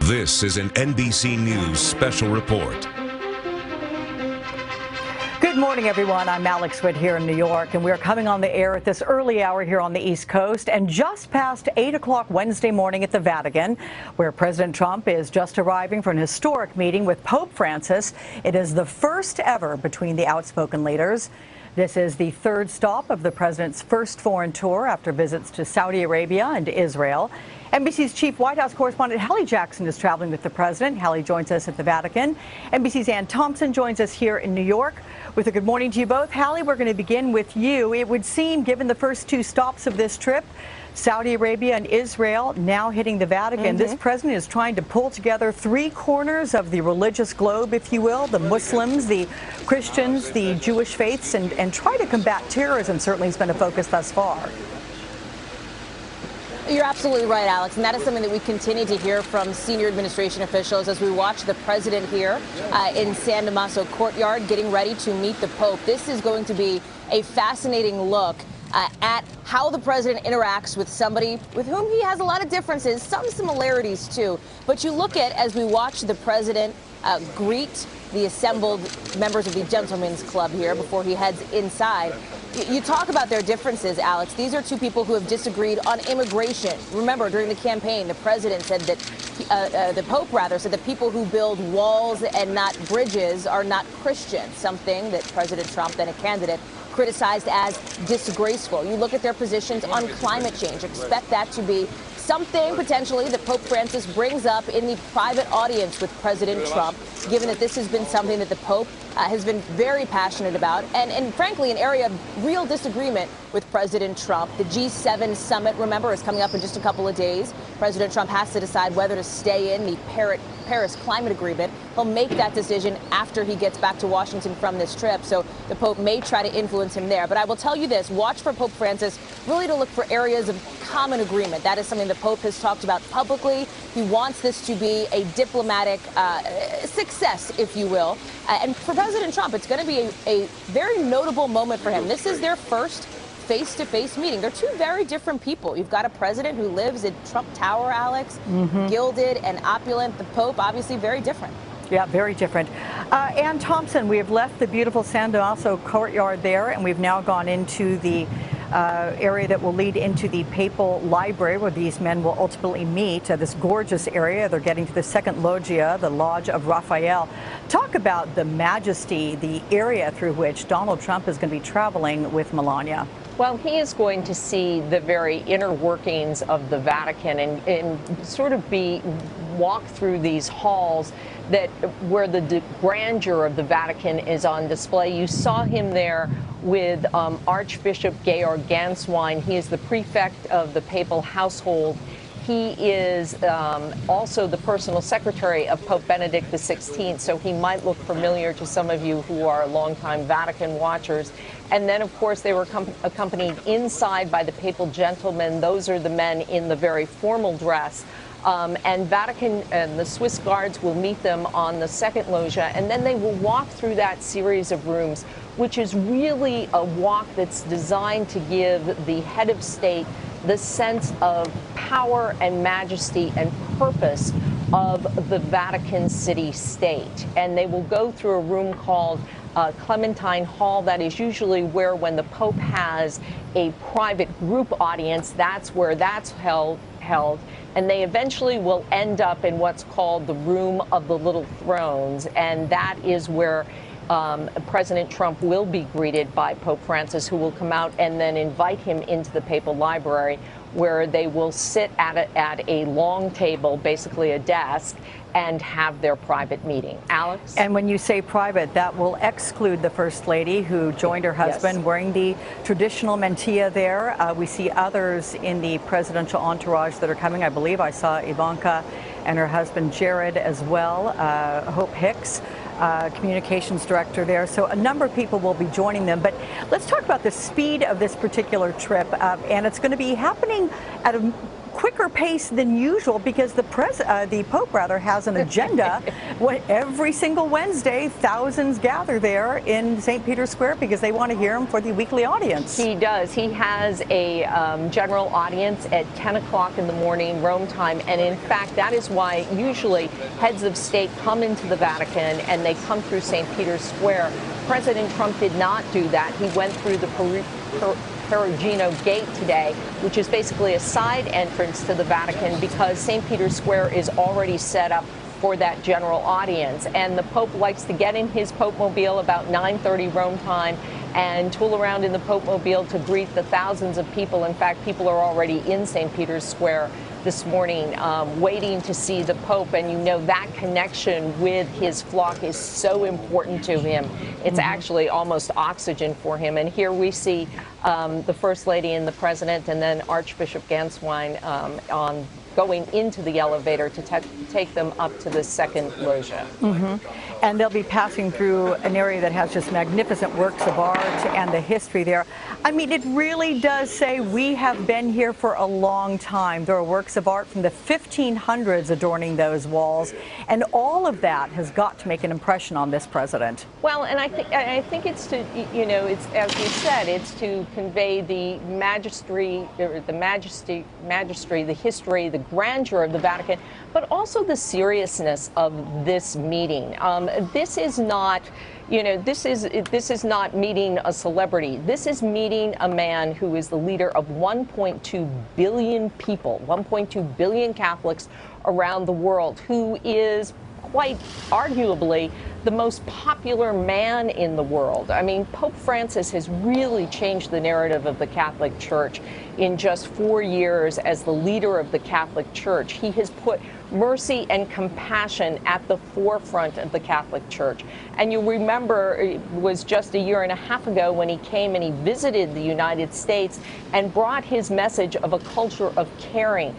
This is an NBC News special report. Good morning, everyone. I'm Witt here in New York, and we're coming on the air at this early hour here on the East Coast and just past 8 o'clock Wednesday morning at the Vatican, where President Trump is just arriving for an historic meeting with Pope Francis. It is the first ever between the outspoken leaders. This is the third stop of the president's first foreign tour after visits to Saudi Arabia and Israel. NBC's chief White House correspondent Hallie Jackson is traveling with the president. Hallie joins us at the Vatican. NBC's Ann Thompson joins us here in New York. With a good morning to you both. Hallie, we're going to begin with you. It would seem, given the first two stops of this trip, Saudi Arabia and Israel now hitting the Vatican, this president is trying to pull together three corners of the religious globe, if you will, the Muslims, the Christians, the Jewish faiths, and try to combat terrorism certainly has been a focus thus far. You're absolutely right, Alex, and that is something that we continue to hear from senior administration officials as we watch the president here in San Damaso courtyard getting ready to meet the Pope. This is going to be a fascinating look at how the president interacts with somebody with whom he has a lot of differences, some similarities too. But you look at, as we watch the president greet the assembled members of the Gentlemen's Club here before he heads inside. You talk about their differences, Alex. These are two people who have disagreed on immigration. Remember, during the campaign, the president said that, the Pope rather, said that people who build walls and not bridges are not Christian, something that President Trump, then a candidate, criticized as disgraceful. You look at their positions on climate change. Expect that to be something potentially that Pope Francis brings up in the private audience with President Trump, given that this has been something that the Pope has been very passionate about and frankly, an area of real disagreement with President Trump. The G7 summit, remember, is coming up in just a couple of days. President Trump has to decide whether to stay in the Paris climate agreement. He'll make that decision after he gets back to Washington from this trip, so the Pope may try to influence him there. But I will tell you this, watch for Pope Francis really to look for areas of common agreement. That is something the Pope has talked about publicly. He wants this to be a diplomatic success, if you will. And for President Trump, it's going to be a very notable moment for him. This is their first face-to-face meeting. They're two very different people. You've got a president who lives in Trump Tower, Alex, gilded and opulent. The Pope, obviously, very different. Yeah, very different. Ann Thompson, we have left the beautiful San Damaso courtyard there, and we've now gone into the area that will lead into the papal library where these men will ultimately meet. This gorgeous area. They're getting to the second loggia, the Lodge of Raphael. Talk about the majesty, the area through which Donald Trump is going to be traveling with Melania. Well, he is going to see the very inner workings of the Vatican and sort of walk through these halls where the grandeur of the Vatican is on display. You saw him there with Archbishop Georg Ganswein. He is the prefect of the papal household. He is also the personal secretary of Pope Benedict XVI, so he might look familiar to some of you who are longtime Vatican watchers. And then, of course, they were accompanied inside by the papal gentlemen. Those are the men in the very formal dress. And Vatican and the Swiss guards will meet them on the second loggia, and then they will walk through that series of rooms, which is really a walk that's designed to give the head of state the sense of power and majesty and purpose of the Vatican city-state. And they will go through a room called Clementine Hall. That is usually where, when the Pope has a private group audience, that's where that's held. And they eventually will end up in what's called the Room of the Little Thrones, and that is where President Trump will be greeted by Pope Francis, who will come out and then invite him into the papal library, where they will sit at a long table, basically a desk, and have their private meeting. Alex? And when you say private, that will exclude the First Lady, who joined her husband wearing the traditional mantilla there. We see others in the presidential entourage that are coming. I believe I saw Ivanka and her husband Jared as well, Hope Hicks. Communications director there. So a number of people will be joining them. But let's talk about the speed of this particular trip. And it's going to be happening at a quicker pace than usual because the Pope rather has an agenda. Every single Wednesday, thousands gather there in St. Peter's Square because they want to hear him for the weekly audience. He does. He has a general audience at 10 o'clock in the morning, Rome time. And in fact, that is why usually heads of state come into the Vatican and they come through St. Peter's Square. President Trump did not do that. He went through the Perugino Gate today, which is basically a side entrance to the Vatican because St. Peter's Square is already set up for that general audience. And the Pope likes to get in his Pope-mobile about 9:30 Rome time and tool around in the Pope-mobile to greet the thousands of people. In fact, people are already in St. Peter's Square this morning waiting to see the Pope. And you know that connection with his flock is so important to him. It's actually almost oxygen for him. And here we see the First Lady and the President and then Archbishop Ganswein going into the elevator to take them up to the second loggia. And they'll be passing through an area that has just magnificent works of art and the history there. I mean, it really does say we have been here for a long time. There are works of art from the 1500s adorning those walls, and all of that has got to make an impression on this president. Well, and I think it's to, you know, it's, as you said, it's to convey the majesty, the history, the grandeur of the Vatican, but also the seriousness of this meeting. This is not, you know, this is not meeting a celebrity. This is meeting a man who is the leader of 1.2 billion people, 1.2 billion Catholics around the world, who is quite arguably the most popular man in the world. I mean, Pope Francis has really changed the narrative of the Catholic Church in just 4 years as the leader of the Catholic Church. He has put mercy and compassion at the forefront of the Catholic Church. And you remember it was just a year and a half ago when he came and he visited the United States and brought his message of a culture of caring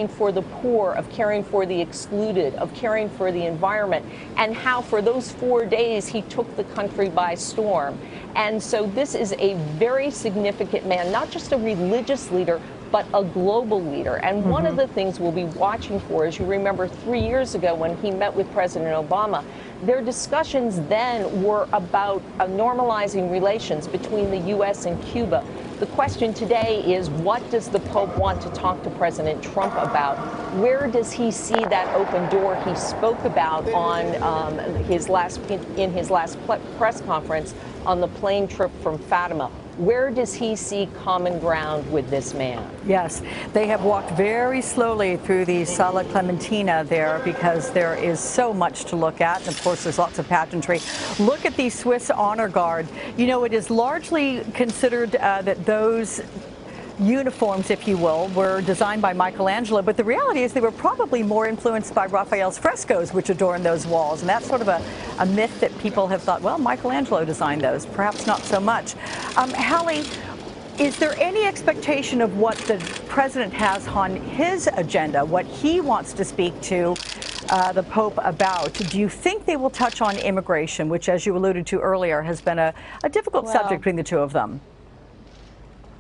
for the poor, of caring for the excluded, of caring for the environment, and how for those 4 days he took the country by storm. And so this is a very significant man, not just a religious leader, but a global leader. And one of the things we'll be watching for, as you remember 3 years ago when he met with President Obama, their discussions then were about normalizing relations between the U.S. and Cuba. The question today is, what does the Pope want to talk to President Trump about? Where does he see that open door he spoke about on his last press conference on the plane trip from Fatima? Where does he see common ground with this man? Yes, they have walked very slowly through the Sala Clementina there because there is so much to look at. And of course, there's lots of pageantry. Look at the Swiss Honor Guard. You know, it is largely considered that those uniforms, if you will, were designed by Michelangelo, but the reality is they were probably more influenced by Raphael's frescoes, which adorn those walls. And that's sort of a myth that people have thought, well, Michelangelo designed those. Perhaps not so much. Hallie, is there any expectation of what the president has on his agenda, what he wants to speak to the Pope about? Do you think they will touch on immigration, which, as you alluded to earlier, has been a difficult subject between the two of them?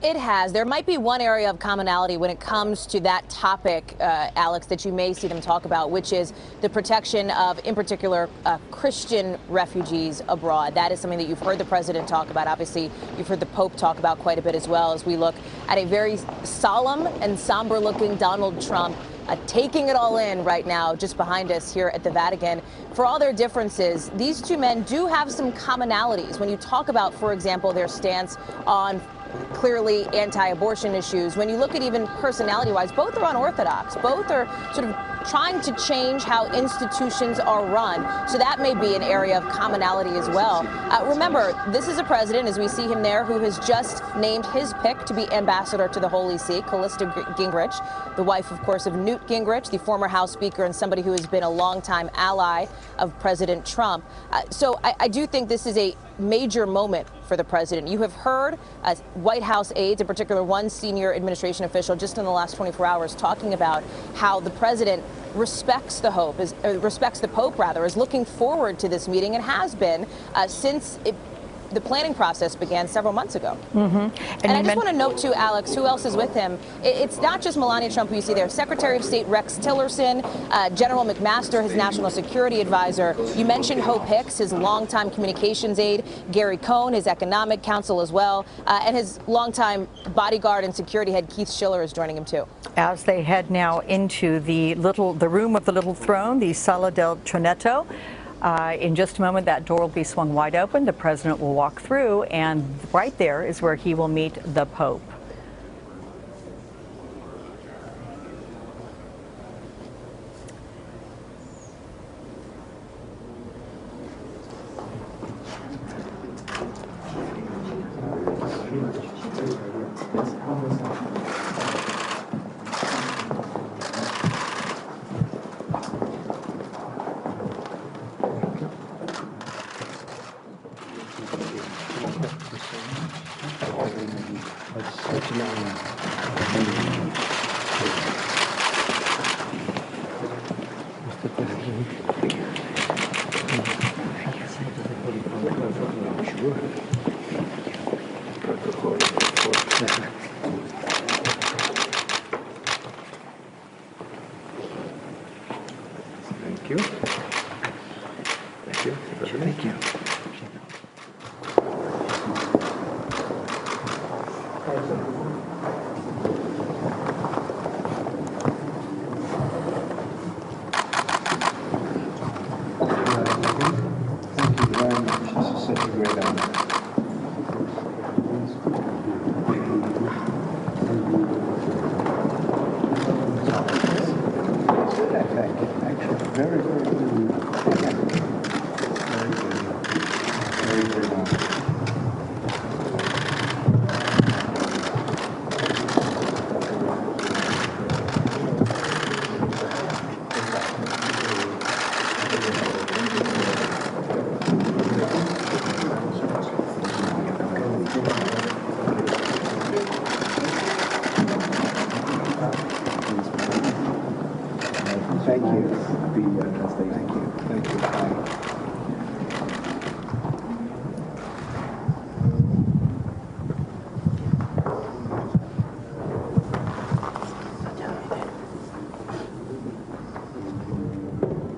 It has. There might be one area of commonality when it comes to that topic, Alex, that you may see them talk about, which is the protection of, in particular, Christian refugees abroad. That is something that you've heard the president talk about. Obviously, you've heard the Pope talk about quite a bit as well, as we look at a very solemn and somber-looking Donald Trump taking it all in right now, just behind us here at the Vatican. For all their differences, these two men do have some commonalities. When you talk about, for example, their stance on clearly anti-abortion issues, when you look at even personality-wise, both are unorthodox. Both are sort of trying to change how institutions are run. So that may be an area of commonality as well. Remember, this is a president, as we see him there, who has just named his pick to be ambassador to the Holy See, Callista Gingrich, the wife, of course, of Newt Gingrich, the former House Speaker and somebody who has been a longtime ally of President Trump. So I do think this is a major moment for the president. You have heard White House aides, in particular one senior administration official just in the last 24 hours, talking about how the president respects the Pope, is looking forward to this meeting and has been since the planning process began several months ago. And I just want to note too, Alex, who else is with him? It's not just Melania Trump who you see there. Secretary of State Rex Tillerson, General McMaster, his national security advisor. You mentioned Hope Hicks, his longtime communications aide, Gary Cohn, his economic counsel as well, and his longtime bodyguard and security head Keith Schiller is joining him too. As they head now into the room of the little throne, the Sala del Tronetto. In just a moment, that door will be swung wide open. The president will walk through, and right there is where he will meet the Pope. Thank you. Thank you. Thank you. Very, very good. Very, very nice. Thank you. Thank you. Thank you. Bye.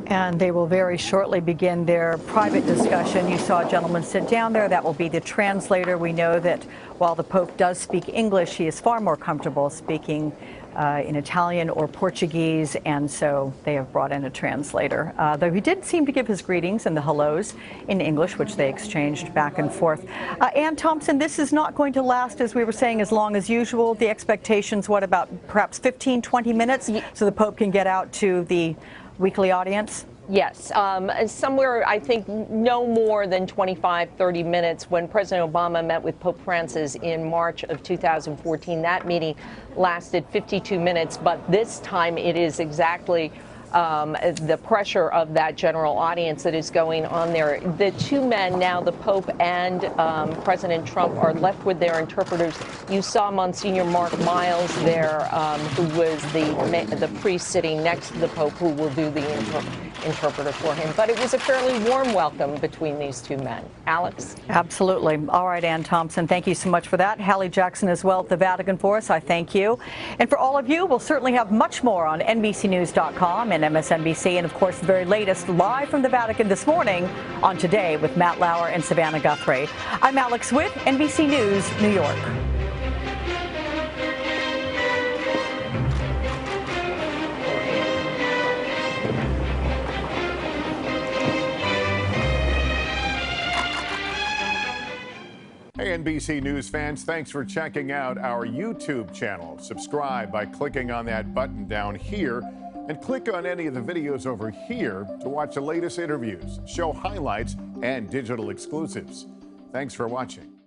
And they will very shortly begin their private discussion. You saw a gentleman sit down there. That will be the translator. We know that while the Pope does speak English, he is far more comfortable speaking in Italian or Portuguese, and so they have brought in a translator. Though he did seem to give his greetings and the hellos in English, which they exchanged back and forth. Ann Thompson, this is not going to last, as we were saying, as long as usual. The expectations, what, about perhaps 15, 20 minutes, so the Pope can get out to the weekly audience? Yes, somewhere, I think, no more than 25, 30 minutes. When President Obama met with Pope Francis in March of 2014, that meeting lasted 52 minutes, but this time it is exactly the pressure of that general audience that is going on there. The two men now, the Pope and President Trump, are left with their interpreters. You saw Monsignor Mark Miles there, who was the priest sitting next to the Pope, who will do the interpreter for him. But it was a fairly warm welcome between these two men. Alex? Absolutely. All right, Ann Thompson, thank you so much for that. Hallie Jackson as well at the Vatican for us. I thank you. And for all of you, we'll certainly have much more on NBCnews.com and MSNBC, and of course the very latest live from the Vatican this morning on Today with Matt Lauer and Savannah Guthrie. I'm Alex Witt, NBC News, New York. Hey, NBC News fans, thanks for checking out our YouTube channel. Subscribe by clicking on that button down here, and click on any of the videos over here to watch the latest interviews, show highlights, and digital exclusives. Thanks for watching.